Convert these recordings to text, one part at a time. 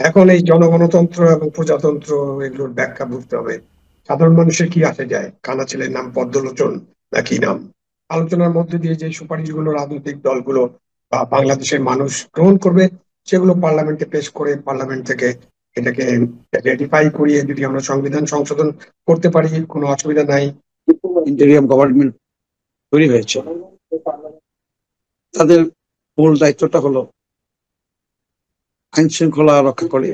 এখন এই জনগণতন্ত্র এবং প্রজাতন্ত্র এগুলোর ব্যাখ্যা বুঝতে হবে। সাধারণ মানুষের কি আসে যায়, কানা ছেলের নাম পদ্মলোচন নাকি নাম? আলোচনার মধ্যে দিয়ে যে সুপারিশগুলো রাজনৈতিক দলগুলো বা বাংলাদেশের মানুষ গ্রহণ করবে, সেগুলো পার্লামেন্টে পেশ করে পার্লামেন্ট থেকে এটাকে রেটিফাই করিয়ে যদি আমরা সংবিধান সংশোধন করতে পারি, কোনো অসুবিধা নাই। ইন্টেরিয়াম গভর্নমেন্ট তৈরি হয়েছে, তাদের মূল দায়িত্বটা হলো আইন শৃঙ্খলা রক্ষা করে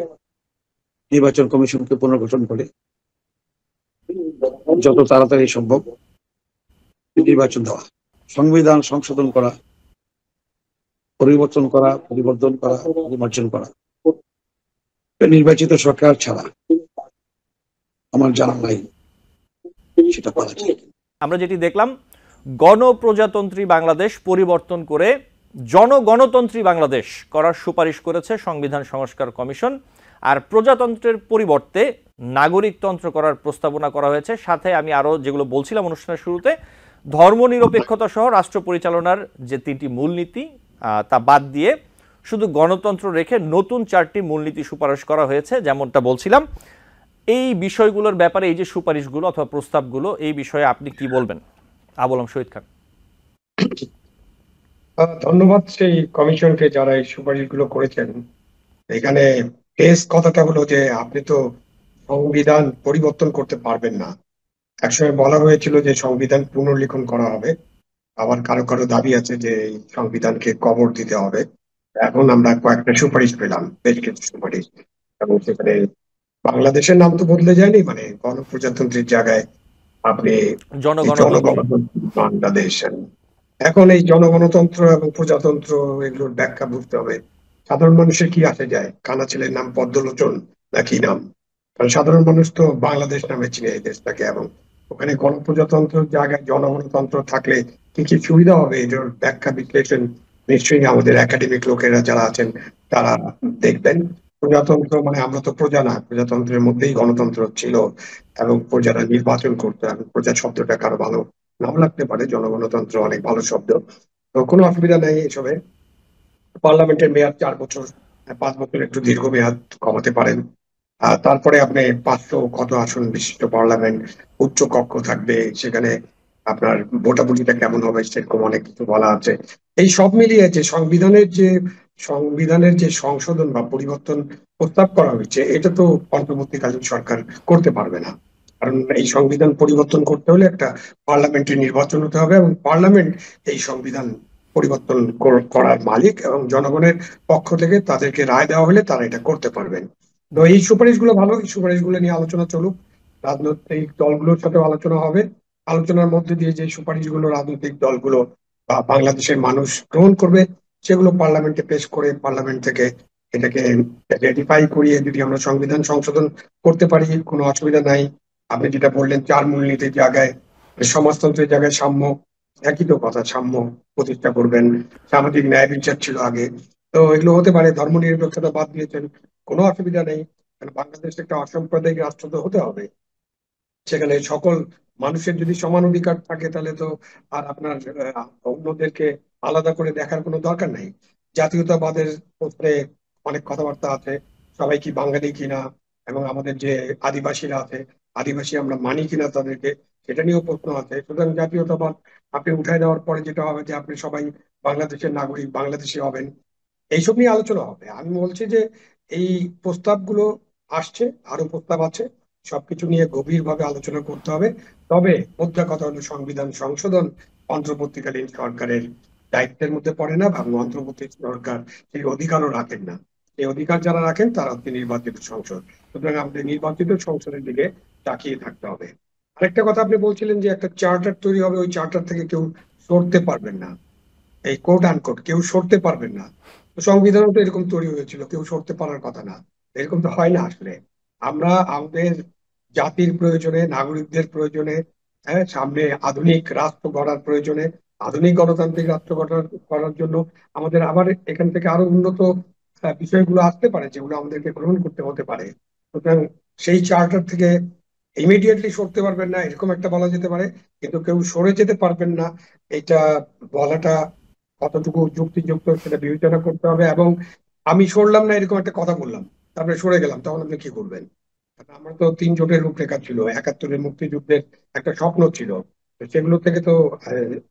নির্বাচন কমিশনকে পুনর্গঠন করে যত তাড়াতাড়ি সম্ভব নির্বাচন দেওয়া, সংবিধান সংশোধন করা, পরিবর্তন করা, পরিবর্তন করা, নির্বাচন করা। নির্বাচিত সরকার ছাড়া আমার জানা নাই সেটা করা যায়। আমরা যেটি দেখলাম, গণপ্রজাতন্ত্রী বাংলাদেশ পরিবর্তন করে জনগণতন্ত্রী বাংলাদেশ করার সুপারিশ করেছে সংবিধান সংস্কার কমিশন। আর প্রজাতন্ত্রের পরিবর্তে নাগরিকতন্ত্র করার প্রস্তাবনা করা হয়েছে। সাথে আমি আরও যেগুলো বলছিলাম অনুষ্ঠানের শুরুতে, ধর্মনিরপেক্ষতা সহ রাষ্ট্র পরিচালনার যে 3টি মূলনীতি তা বাদ দিয়ে শুধু গণতন্ত্র রেখে নতুন 4টি মূলনীতি সুপারিশ করা হয়েছে, যেমনটা বলছিলাম। এই বিষয়গুলোর ব্যাপারে, এই যে সুপারিশগুলো অথবা প্রস্তাবগুলো, এই বিষয়ে আপনি কি বলবেন? আবুল শহীদ খান। ধন্যবাদ সেই কমিশনকে যারা এই সুপারিশগুলো করেছেন। এখানে বেশ কথাটা হলো যে আপনি তো সংবিধান পরিবর্তন করতে পারবেন না। একসময় বলা হয়েছিল যে সংবিধান পুনর্লিখন করা হবে, আবার কারো কারো দাবি আছে যে এই সংবিধানকে কবর দিতে হবে। এখন আমরা কয়েকটা সুপারিশ পেলাম, বেশ কিছু সুপারিশ, এবং সেখানে বাংলাদেশের নাম তো বদলে যায়নি, মানে গণপ্রজাতন্ত্রীর জায়গায় আপনি জনগণতন্ত্র বাংলাদেশ। এখন এই জনগণতন্ত্র এবং প্রজাতন্ত্র এগুলোর ব্যাখ্যা বুঝতে হবে। সাধারণ মানুষের কি আসে যায়, কানা ছেলের নাম পদ্মলোচন নাকি নাম? কারণ সাধারণ মানুষ তো বাংলাদেশ নামে চিনে এই দেশটাকে, এবং ওখানে গণপ্রজাতন্ত্রের জায়গায় জনগণতন্ত্র থাকলে কি কি সুবিধা হবে, এটার ব্যাখ্যা বিশ্লেষণ নিশ্চয়ই আমাদের একাডেমিক লোকেরা যারা আছেন তারা দেখবেন। প্রজাতন্ত্র মানে আমরা তো প্রজা না, প্রজাতন্ত্রের মধ্যেই গণতন্ত্র ছিল, এবং প্রজারা নির্বাচন করতো। এবং প্রজা শব্দটা কারো ভালো নাও লাগতে পারে, জনগণতন্ত্র অনেক ভালো শব্দ, তো কোনো অসুবিধা নেই এসবে। পার্লামেন্টের মেয়াদ 4 বছর, 5 বছর একটু দীর্ঘ মেয়াদ কমাতে পারেন। তারপরে আপনি 500 কত আসন বিশিষ্ট পার্লামেন্ট, উচ্চ কক্ষ থাকবে, সেখানে আপনার ভোটাভুটিটা কেমন হবে সেরকম অনেক কিছু বলা আছে। এই সব মিলিয়ে যে সংবিধানের যে সংশোধন বা পরিবর্তন প্রস্তাব করা হয়েছে, এটা তো অন্তর্বর্তীকালীন সরকার করতে পারবে না। কারণ এই সংবিধান পরিবর্তন করতে হলে একটা পার্লামেন্টের নির্বাচন হতে হবে, এবং পার্লামেন্ট এই সংবিধান পরিবর্তন করার মালিক, এবং জনগণের পক্ষ থেকে তাদেরকে রায় দেওয়া হলে তারা এটা করতে পারবেন। তো এই সুপারিশগুলো ভালো, এই সুপারিশগুলো নিয়ে আলোচনা চলুক, রাজনৈতিক দলগুলোর সাথে আলোচনা হবে। আলোচনার মধ্যে দিয়ে যে সুপারিশগুলো রাজনৈতিক দলগুলো বা বাংলাদেশের মানুষ গ্রহণ করবে, সেগুলো পার্লামেন্টে পেশ করে পার্লামেন্ট থেকে এটাকে রেটিফাই করিয়ে যদি আমরা সংবিধান সংশোধন করতে পারি, কোনো অসুবিধা নাই। আপনি যেটা বললেন 4 মূলনীতির জায়গায় সমাজতন্ত্রের জায়গায় সাম্য, একই তো কথা, সাম্য প্রতিষ্ঠা করবেন। সামাজিক ন্যায় বিচার ছিল আগে, তো এগুলো হতে পারে। ধর্মনিরপেক্ষতা বাদ দিয়েছেন, কোনো অসুবিধা নেই। কারণ বাংলাদেশ একটা অসাম্প্রদায়িক রাষ্ট্র তো হতে হবে, সেখানে সকল মানুষের যদি সমান অধিকার থাকে তাহলে তো আর আপনার অন্যদেরকে আলাদা করে দেখার কোনো দরকার নাই। জাতীয়তাবাদের প্রশ্নে অনেক কথাবার্তা আছে, সবাই কি বাঙালি কিনা, এবং আমাদের যে আদিবাসীরা আছে, আদিবাসী আমরা মানি কিনা তাদেরকে, সেটা নিয়েও প্রশ্ন আছে। সুতরাং জাতীয়তাবাদ আপনি উঠাই দেওয়ার পরে যেটা হবে যে আপনি সবাই বাংলাদেশের নাগরিক, বাংলাদেশি হবেন, এইসব নিয়ে আলোচনা হবে। আমি বলছি যে এই প্রস্তাবগুলো আসছে, আরো প্রস্তাব আছে, সবকিছু নিয়ে গভীরভাবে আলোচনা করতে হবে। তবে মোদ্দা কথা হলো সংবিধান সংশোধন অন্তর্বর্তীকালীন সরকারের দায়িত্বের মধ্যে পড়ে না, এবং অন্তর্বর্তী সরকার সেই অধিকারও রাখেন না। এই অধিকার যারা রাখেন তারা হচ্ছে নির্বাচিত সংসদ। সুতরাং আমাদের নির্বাচিত সংসদের দিকে তাকিয়ে থাকতে হবে। আরেকটা কথা আপনি বলছিলেন যে একটা চার্টার তৈরি হবে, ওই চার্টার থেকে কেউ সরতে পারবেন না, এই কোট আনকোট কেউ সরতে পারবেন না। তো সংবিধানও তো এরকম তৈরি হয়েছিল, কেউ সরতে পারার কথা না। এরকম তো হয় না আসলে। আমরা আমাদের জাতির প্রয়োজনে, নাগরিকদের প্রয়োজনে, হ্যাঁ, সামনে আধুনিক রাষ্ট্র গড়ার প্রয়োজনে, আধুনিক গণতান্ত্রিক রাষ্ট্র করার জন্য আমাদের আবার এখান থেকে আরো উন্নত বিষয়গুলো আসতে পারে, যেগুলো আমাদেরকে গ্রহণ করতে হতে পারে। সুতরাং সেই চার্টার থেকে ইমিডিয়েটলি সরতে পারবেন না এরকম একটা বলা যেতে পারে, কিন্তু কেউ সরে যেতে পারবেন না এটা বলাটা কতটুকু যুক্তিযুক্ত সেটা বিবেচনা করতে হবে। এবং আমি সরলাম না এরকম একটা কথা বললাম, তারপরে সরে গেলাম, তখন আপনি কি করবেন? কারণ আমরা তো 3 জোটের রূপরেখা ছিল, 71-এর মুক্তিযুদ্ধের একটা স্বপ্ন ছিল। তো সেগুলো থেকে তো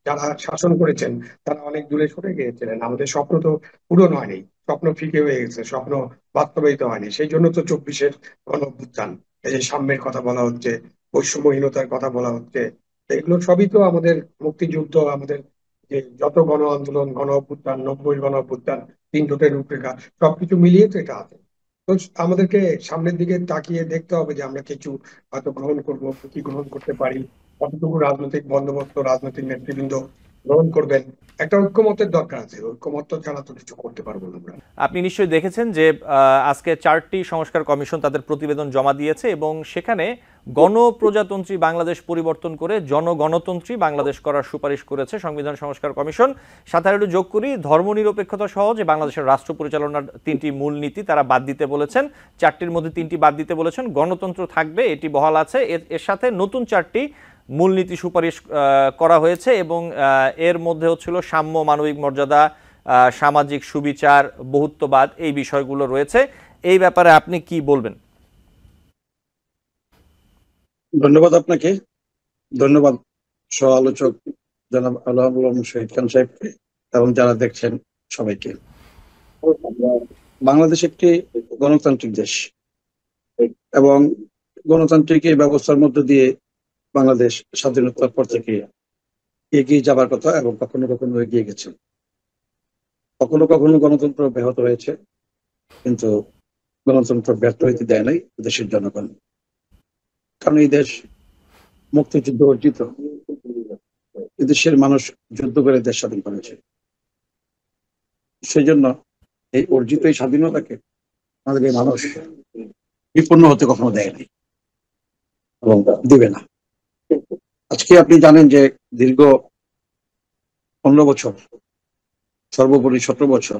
যারা শাসন করেছেন তারা অনেক দূরে সরে গিয়েছিলেন। আমাদের স্বপ্ন তো পূরণ হয়নি, স্বপ্ন ফিকে হয়ে গেছে, স্বপ্ন বাস্তবায়িত হয়নি। সেই জন্য তো 24-এর গণ অভ্যুত্থান, এই যে সাম্যের কথা বলা হচ্ছে, বৈষম্যহীনতার কথা বলা হচ্ছে, এগুলো সবই তো আমাদের মুক্তিযুদ্ধ, আমাদের যে যত গণ আন্দোলন, গণ অভ্যুত্থান, 90-এর গণ অভ্যুত্থান, 3 জোটের রূপরেখা, সবকিছু মিলিয়ে তো এটা আছে। তো আমাদেরকে সামনের দিকে তাকিয়ে দেখতে হবে যে আমরা কিছু হয়তো গ্রহণ করবো, কি গ্রহণ করতে পারি, কতটুকু রাজনৈতিক বন্দোবস্ত, রাজনৈতিক নেতৃবৃন্দ গ্রহণ করবেন। একটা ঐক্যমতের দরকার আছে, ঐক্যমত ছাড়া তো কিছু করতে পারবো না আমরা। আপনি নিশ্চয়ই দেখেছেন যে আজকে 4টি সংস্কার কমিশন তাদের প্রতিবেদন জমা দিয়েছে এবং সেখানে গণপ্রজাতন্ত্রী বাংলাদেশ পরিবর্তন করে জনগণতন্ত্রী বাংলাদেশ করার সুপারিশ করেছে সংবিধান সংস্কার কমিশন। সাথে একটু যোগ করি, ধর্মনিরপেক্ষতা সহ যে বাংলাদেশের রাষ্ট্র পরিচালনার 3টি মূলনীতি তারা বাদ দিতে বলেছেন। 4টির মধ্যে 3টি বাদ দিতে বলেছেন, গণতন্ত্র থাকবে, এটি বহাল আছে। এর সাথে নতুন 4টি মূলনীতি সুপারিশ করা হয়েছে এবং এর মধ্যে হচ্ছিল সাম্য, মানবিক মর্যাদা, সামাজিক সুবিচার, বহুত্ববাদ, এই বিষয়গুলো রয়েছে। এই ব্যাপারে আপনি কি বলবেন? ধন্যবাদ আপনাকে, ধন্যবাদ সহ আলোচক জনাব আলহামদুলিল্লাহ শহীদ খান সাহেবকে এবং যারা দেখছেন সবাইকে। বাংলাদেশ একটি গণতান্ত্রিক দেশ এবং গণতান্ত্রিক এই ব্যবস্থার মধ্য দিয়ে বাংলাদেশ স্বাধীনতার পর থেকে এগিয়ে যাবার কথা এবং কখনো কখনো এগিয়ে গেছে। কখনো কখনো গণতন্ত্র ব্যাহত হয়েছে, কিন্তু গণতন্ত্র ব্যর্থ হইতে দেয় নাই দেশের জনগণ। কারণ এই দেশ মুক্তিযুদ্ধ অর্জিত, দেশের মানুষ যুদ্ধ করে দেশ স্বাধীন করেছে। সেই জন্য এই অর্জিত এই স্বাধীনতাকে আমাদের এই মানুষ বিপন্ন হতে কখনো দেয় নাই এবং দিবে না। আজকে আপনি জানেন যে দীর্ঘ 15 বছর, সর্বোপরি 17 বছর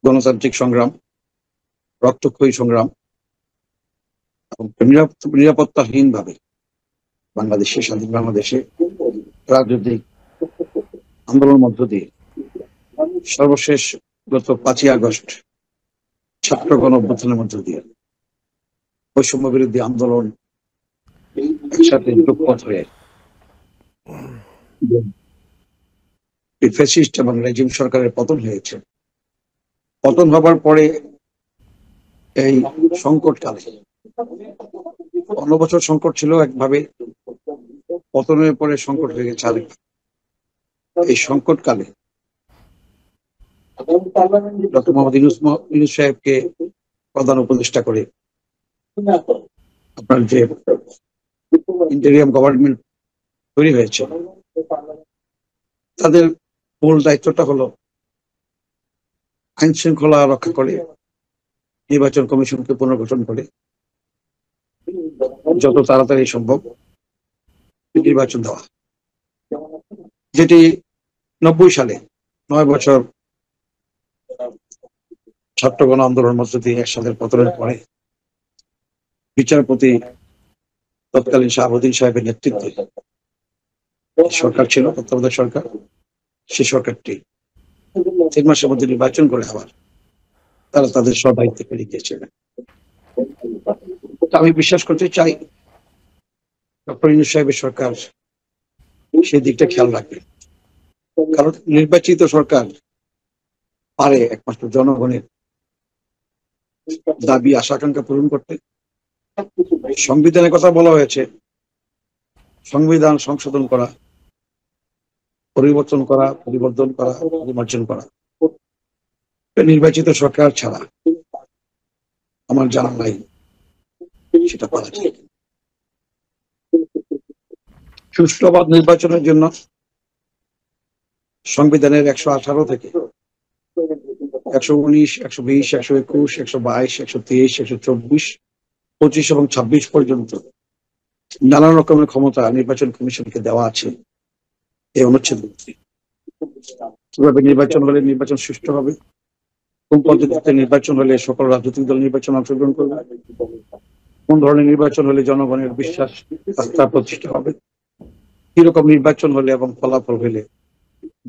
গণতান্ত্রিক সংগ্রাম, রক্তক্ষয়ী সংগ্রাম এবং নিরাপত্তাহীন ভাবে স্বাধীন বাংলাদেশে রাজনৈতিক আন্দোলনের মধ্য দিয়ে সর্বশেষ গত 5ই আগস্ট ছাত্র গণ অভ্যুত্থানের মধ্য দিয়ে বৈষম্য বিরোধী আন্দোলন একসাথে যুগপৎ হয়ে ফ্যাসিস্ট এবং রেজিম সরকারের পতন হয়েছে। পতন হবার পরে এই সংকটকালে, 15 বছর সংকট ছিল একভাবে, পতনের পরে সংকট হয়ে গেছে আরেক। এই সংকটকালে ডক্টর মোহাম্মদ ইউনূস সাহেবকে প্রধান উপদেষ্টা করে আপনার যে ইন্টেরিয়াম গভর্নমেন্ট তৈরি হয়েছে, তাদের মূল দায়িত্বটা হলো আইন শৃঙ্খলা রক্ষা করে নির্বাচন কমিশনকে পুনর্গঠন করে যত তাড়াতাড়ি সম্ভব নির্বাচন দেওয়া, যেটি 90 সালে 9 বছর ছাত্র গণ আন্দোলনের মধ্য দিয়ে একসাথে পতনের পরে বিচারপতি তৎকালীন শাহাবুদ্দিন সাহেবের নেতৃত্বে সরকার ছিল, তত্ত্বাবধায়ক সরকার। সেই সরকারটি 3 মাসের মধ্যে নির্বাচন করে আবার তারা তাদের দায়িত্বে ফিরে গিয়েছিলেন। আমি বিশ্বাস করতে চাই ডক্টর ইউনূস সাহেবের সরকার সেই দিকটা খেয়াল রাখবে, কারণ নির্বাচিত সরকার পারে একমাত্র জনগণের দাবি আশা আকাঙ্ক্ষা পূরণ করতে। সংবিধানের কথা বলা হয়েছে, সংবিধান সংশোধন করা, পরিবর্তন করা, পরিমার্জন করা নির্বাচিত সরকার ছাড়া আমার জানা নাই সেটা করা যায়। সুষ্ঠু অবাধ নির্বাচনের জন্য সংবিধানের 118 থেকে 119, 120, 121, 122, 123, 124, 25 এবং 26 পর্যন্ত নানা রকমের ক্ষমতা নির্বাচন কমিশনকে দেওয়া আছে এই অনুচ্ছেদ। কিভাবে নির্বাচন হলে নির্বাচন সুষ্ঠু হবে, কোন পদ্ধতিতে নির্বাচন হলে সকল রাজনৈতিক দল নির্বাচন অংশগ্রহণ করবে, কোন ধরনের নির্বাচন হলে জনগণের বিশ্বাস আস্থা প্রতিষ্ঠা হবে, কিরকম নির্বাচন হলে এবং ফলাফল হলে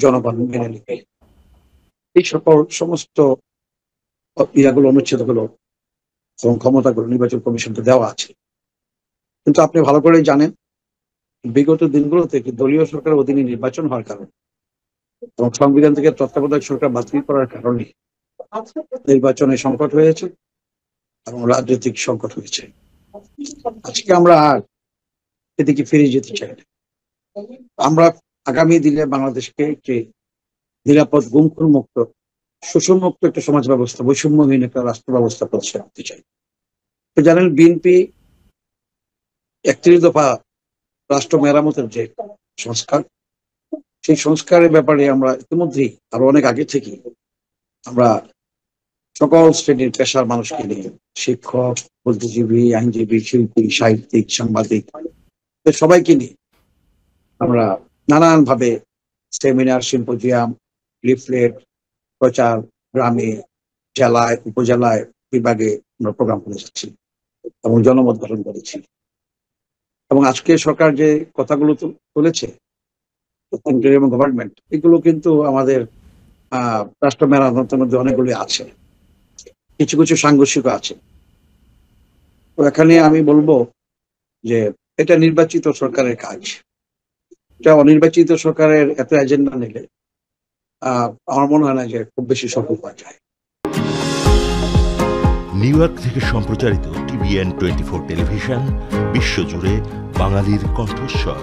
জনগণ মেনে নেবে, এই সকল সমস্ত ইয়াগুলো অনুচ্ছেদ হলো এবং ক্ষমতাগুলো নির্বাচন কমিশনকে দেওয়া আছে। কিন্তু আপনি ভালো করেই জানেন বিগত দিনগুলোতে দলীয় সরকারের অধীনে নির্বাচন হওয়ার কারণে এবং সংবিধান থেকে তত্ত্বাবধায়ক সরকার বাতিল করার কারণে নির্বাচনে সংকট হয়েছে এবং রাজনৈতিক সংকট হয়েছে। আজকে আমরা আর এদিকে ফিরে যেতে চাই না। আমরা আগামী দিনে বাংলাদেশকে একটি নিরাপদ, গুমখুর মুক্ত, শোষণ মুক্ত একটা সমাজ ব্যবস্থা, বৈষম্যহীন একটা রাষ্ট্র ব্যবস্থা প্রতিষ্ঠা করতে চাই। তো জানেন বিএনপি 31 দফা রাষ্ট্র মেরামতের যে সংস্কার, সেই সংস্কারের ব্যাপারে আমরা ইতিমধ্যেই আরো অনেক আগে থেকে আমরা সকল শ্রেণীর পেশার মানুষকে নিয়ে, শিক্ষক, বুদ্ধিজীবী, আইনজীবী, শিল্পী, সাহিত্যিক, সাংবাদিক, সবাইকে নিয়ে আমরা নানান ভাবে সেমিনার, সিম্পোজিয়াম, লিফলেট, প্রচার, গ্রামে, জেলায়, উপজেলায়, বিভাগে আমরা প্রোগ্রাম করে যাচ্ছি এবং জনমত গঠন করেছি। এবং আজকে সরকার যে কথাগুলো তুলেছে এবং গভর্নমেন্ট, এগুলো কিন্তু আমাদের রাষ্ট্র মেরামতের মধ্যে অনেকগুলি আছে, কিছু কিছু সাংঘর্ষিক আছে। তো এখানে আমি বলবো যে এটা নির্বাচিত সরকারের কাজ। এটা অনির্বাচিত সরকারের এত এজেন্ডা নিলে আমার মনে হয় না যে খুব বেশি সফল হওয়া যায়। নিউ ইয়র্ক থেকে সম্প্রচারিত TVN 24 টেলিভিশন বিশ্বজুড়ে বাঙালির কণ্ঠস্বর।